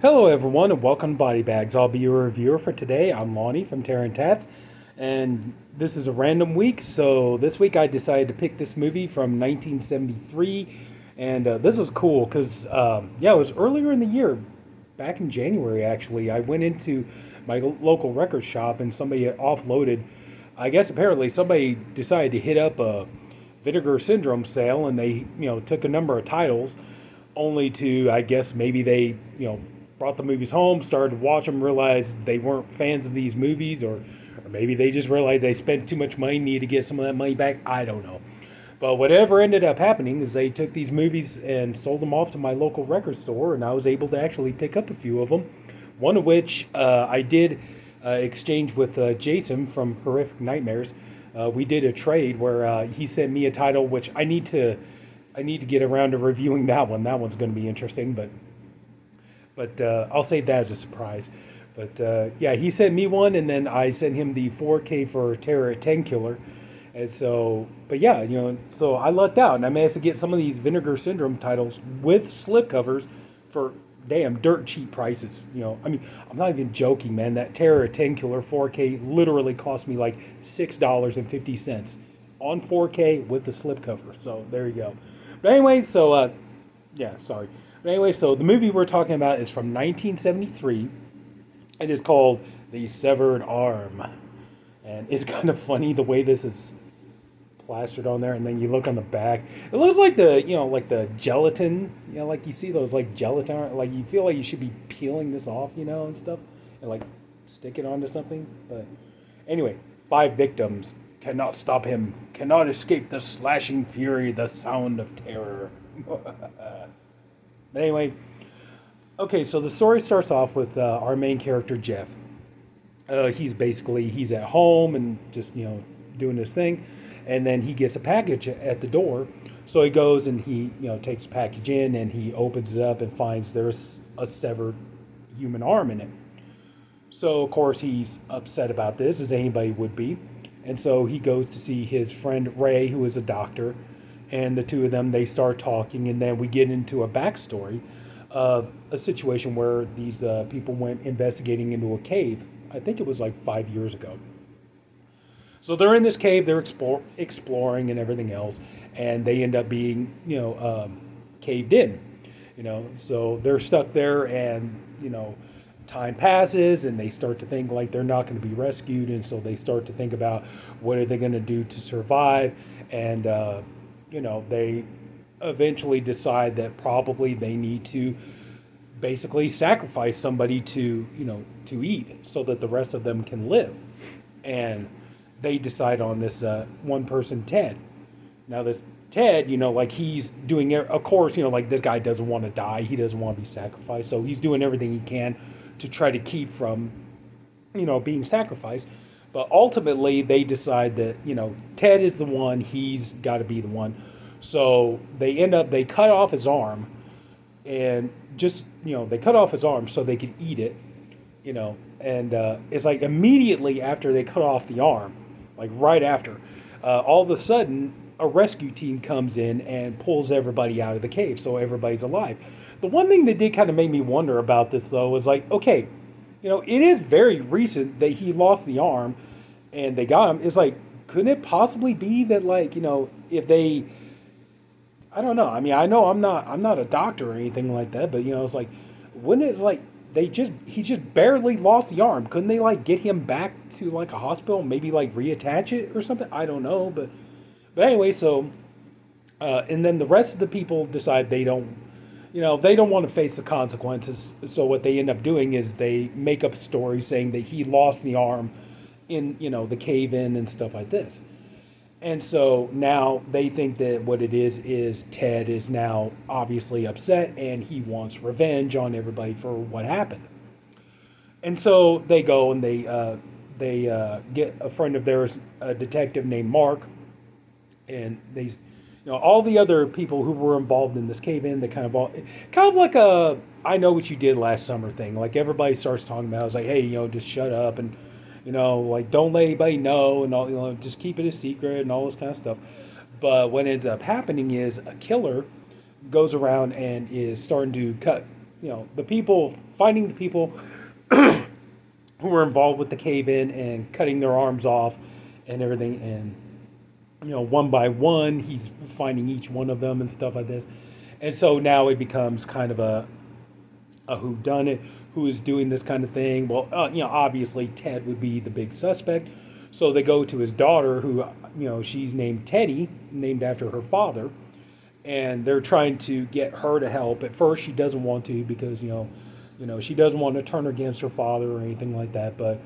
Hello, everyone, and welcome to BodyBags. I'll be your reviewer for today. I'm Lonnie from Tats, and this is a random week. So this week I decided to pick this movie from 1973, and this was cool because it was earlier in the year, back in January actually. I went into my local record shop and somebody had offloaded. I guess apparently somebody decided to hit up a Vinegar Syndrome sale, and they took a number of titles only to, I guess, maybe they, brought the movies home, started to watch them, realized they weren't fans of these movies, or maybe they just realized they spent too much money, needed to get some of that money back. I don't know. But whatever ended up happening is they took these movies and sold them off to my local record store, and I was able to actually pick up a few of them. One of which I did exchange with Jason from Horrific Nightmares. We did a trade where he sent me a title which I need to get around to reviewing that one. That one's going to be interesting, but I'll save that as a surprise. But he sent me one, and then I sent him the 4K for Terror at 10 Killer. And so, so I lucked out, and I managed to get some of these Vinegar Syndrome titles with slipcovers for damn dirt cheap prices. I'm not even joking, man. That Terror at 10 Killer 4K literally cost me like $6.50 on 4K with the slipcover. So there you go. But anyway, sorry. But anyway, so the movie we're talking about is from 1973. It is called The Severed Arm. And it's kind of funny the way this is plastered on there, and then you look on the back. It looks like the gelatin, like you see those like gelatin, like you feel like you should be peeling this off, and stuff, and like stick it onto something. But anyway, 5 victims. Cannot stop him, cannot escape the slashing fury, the sound of terror. But anyway, okay, so the story starts off with our main character, Jeff. He's at home and just, doing his thing. And then he gets a package at the door. So he goes and he, takes the package in, and he opens it up and finds there's a severed human arm in it. So, of course, he's upset about this, as anybody would be. And so he goes to see his friend Ray, who is a doctor, and the two of them, they start talking, and then we get into a backstory of a situation where these people went investigating into a cave. I think it was like 5 years ago. So they're in this cave, they're exploring and everything else, and they end up being, caved in, so they're stuck there, and, time passes, and they start to think like they're not going to be rescued, and so they start to think about what are they going to do to survive, and they eventually decide that probably they need to basically sacrifice somebody to eat so that the rest of them can live. And they decide on this one person, Ted. Now this Ted, like he's doing, of course, like this guy doesn't want to die, he doesn't want to be sacrificed, so he's doing everything he can to try to keep from, being sacrificed. But ultimately, they decide that, Ted is the one, he's got to be the one. So they cut off his arm, and just, they cut off his arm so they could eat it, and it's like immediately after they cut off the arm, like right after, all of a sudden, a rescue team comes in and pulls everybody out of the cave, so everybody's alive. The one thing that did kind of make me wonder about this, though, was like, okay, it is very recent that he lost the arm and they got him. It's like, couldn't it possibly be that, like, if they, I don't know. I mean, I know I'm not a doctor or anything like that, but, it's like, wouldn't it, like, he just barely lost the arm. Couldn't they, like, get him back to, like, a hospital, maybe, like, reattach it or something? I don't know, but anyway, so, and then the rest of the people decide they don't want to face the consequences. So what they end up doing is they make up a story saying that he lost the arm in, the cave-in and stuff like this. And so now they think that what it is Ted is now obviously upset and he wants revenge on everybody for what happened. And so they go and they get a friend of theirs, a detective named Marc, and they, all the other people who were involved in this cave-in, they kind of like a I know what you did last summer thing. Like everybody starts talking about it. It's like, hey, just shut up and, like don't let anybody know and all, just keep it a secret and all this kind of stuff. But what ends up happening is a killer goes around and is starting to cut the people, finding the people who were involved with the cave in and cutting their arms off and everything. And, one by one, he's finding each one of them and stuff like this. And so now it becomes kind of a whodunit, who is doing this kind of thing. Well, obviously Ted would be the big suspect. So they go to his daughter, who, she's named Teddy, named after her father, and they're trying to get her to help. At first, she doesn't want to because she doesn't want to turn her against her father or anything like that. But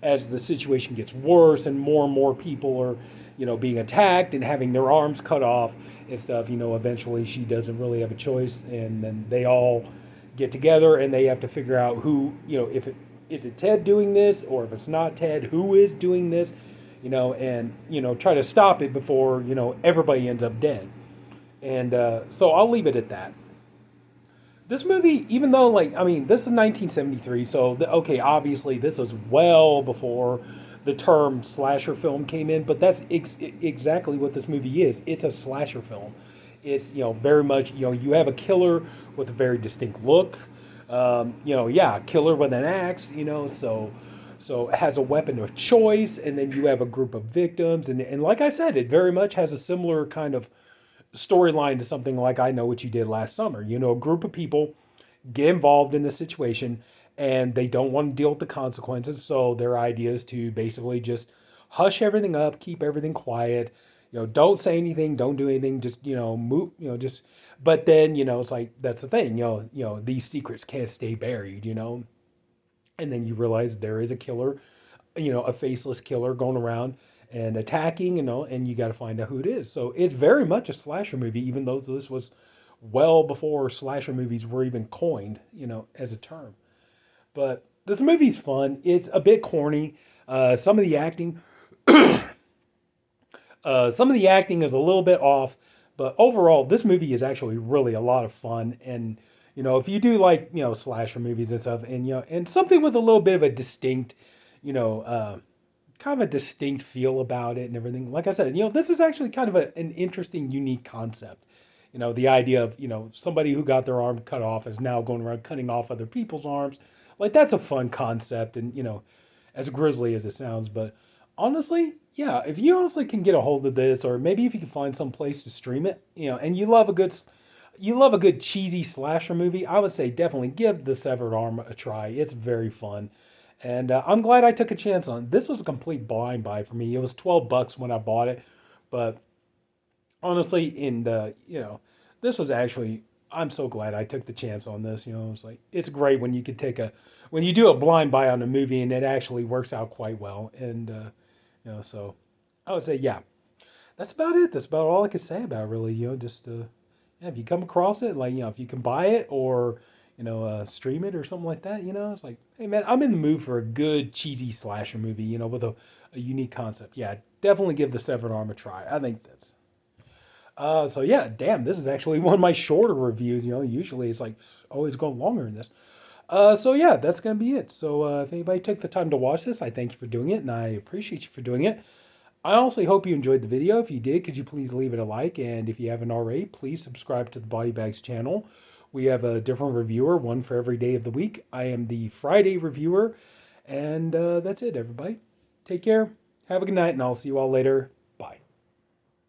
as the situation gets worse and more people are, being attacked and having their arms cut off and stuff, eventually she doesn't really have a choice, and then they all get together and they have to figure out who, if it is it Ted doing this, or if it's not Ted, who is doing this, and try to stop it before everybody ends up dead. And so I'll leave it at that. This movie, even though, this is 1973, so, okay, obviously this was well before the term slasher film came in, but that's exactly what this movie is. It's a slasher film. It's, very much, you have a killer with a very distinct look. Killer with an axe, so it has a weapon of choice, and then you have a group of victims, and like I said, it very much has a similar kind of storyline to something like I Know What You Did Last Summer. A group of people get involved in a situation and they don't want to deal with the consequences, so their idea is to basically just hush everything up, keep everything quiet, don't say anything, don't do anything, just move, just. But then it's like, that's the thing, these secrets can't stay buried, and then you realize there is a killer, a faceless killer going around and attacking, and you got to find out who it is. So it's very much a slasher movie, even though this was well before slasher movies were even coined, as a term. But this movie's fun. It's a bit corny. Some of the acting, is a little bit off, but overall, this movie is actually really a lot of fun. And if you do like slasher movies and stuff, and and something with a little bit of a distinct, kind of a distinct feel about it and everything. Like I said, this is actually kind of an interesting, unique concept. The idea of, somebody who got their arm cut off is now going around cutting off other people's arms. Like, that's a fun concept, and, as grisly as it sounds. But honestly, yeah, if you honestly can get a hold of this, or maybe if you can find some place to stream it, and you love a good cheesy slasher movie, I would say definitely give The Severed Arm a try. It's very fun. And I'm glad I took a chance on it. This was a complete blind buy for me. It was $12 when I bought it. But honestly, this was actually, I'm so glad I took the chance on this. It's like, it's great when you could when you do a blind buy on a movie and it actually works out quite well. And, so I would say, yeah, that's about it. That's about all I could say about it, really. Just, if you come across it, if you can buy it or, stream it or something like that, it's like, hey man, I'm in the mood for a good cheesy slasher movie, with a unique concept. Yeah, definitely give The Severed Arm a try. I think that's, so yeah, damn, this is actually one of my shorter reviews, usually it's like always going longer than this. So yeah, that's going to be it. So, if anybody took the time to watch this, I thank you for doing it, and I appreciate you for doing it. I honestly hope you enjoyed the video. If you did, could you please leave it a like, and if you haven't already, please subscribe to the BodyBags channel. We have a different reviewer, one for every day of the week. I am the Friday reviewer. And that's it, everybody. Take care. Have a good night, and I'll see you all later.